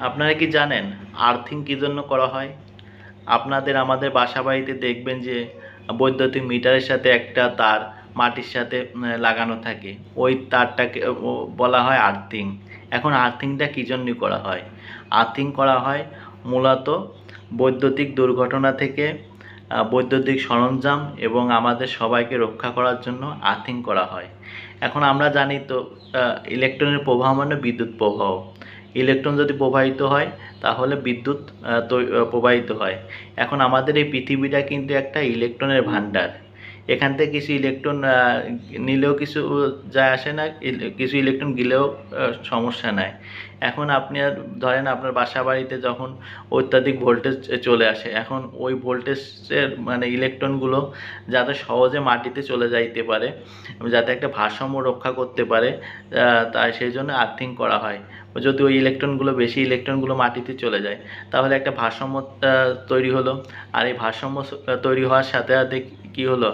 আপনারা কি জানেন আর্থিং কী জন্য করা হয়? আপনাদের আমাদের বাসাবাড়িতে দেখবেন যে বৈদ্যুতিক মিটারের সাথে একটা তার মাটির সাথে লাগানো থাকে। ওই তারটাকে বলা হয় আর্থিং। এখন আর্থিংটা কী জন্য করা হয়? আর্থিং করা হয় মূলত বৈদ্যুতিক দুর্ঘটনা থেকে বৈদ্যুতিক সরঞ্জাম এবং আমাদের সবাইকে রক্ষা করার জন্য আর্থিং করা হয়। এখন আমরা জানি তো ইলেকট্রনের প্রবাহ মানে বিদ্যুৎ প্রবাহ। ইলেকট্রন যদি প্রবাহিত হয় তাহলে বিদ্যুৎ প্রবাহিত হয়। এখন আমাদের এই পৃথিবীটা কিন্তু একটা ইলেকট্রনের ভাণ্ডার। এখান থেকে কিছু ইলেকট্রন নিলেও কিছু যায় আসে না, কিছু ইলেকট্রন গেলেও সমস্যা নাই। এখন আপনি ধরেন আপনার বাসা বাড়িতে যখন অত্যাধিক ভোল্টেজ চলে আসে, এখন ওই ভোল্টেজের মানে ইলেকট্রনগুলো যাতে সহজে মাটিতে চলে যাইতে পারে, যাতে একটা ভারসাম্য রক্ষা করতে পারে, তাই সেই জন্য আর্থিং করা হয়। যদি ওই বেশি ইলেকট্রনগুলো মাটিতে চলে যায় তাহলে একটা ভারসাম্য তৈরি হলো। আর এই ভারসাম্য তৈরি হওয়ার সাথে সাথে কী হলো,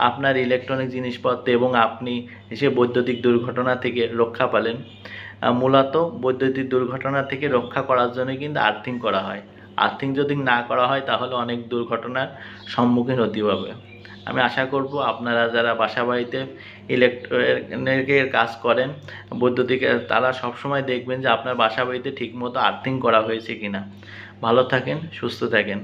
আপনার ইলেকট্রনিক জিনিসপত্র এবং আপনি সে বৈদ্যুতিক দুর্ঘটনা থেকে রক্ষা পেলেন। মূলত বৈদ্যুতিক দুর্ঘটনা থেকে রক্ষা করার জন্য কিন্তু আর্থিং করা হয়। আর্থিং যদি না করা হয় তাহলে অনেক দুর্ঘটনার সম্মুখীন হতে হবে। আমি আশা করব আপনারা যারা বাসাবাড়িতে ইলেকট্রনিকের কাজ করেন, বৈদ্যুতিকের, তারা সবসময় দেখবেন যে আপনার বাসাবাড়িতে ঠিকমতো আর্থিং করা হয়েছে কিনা। ভালো থাকেন, সুস্থ থাকেন।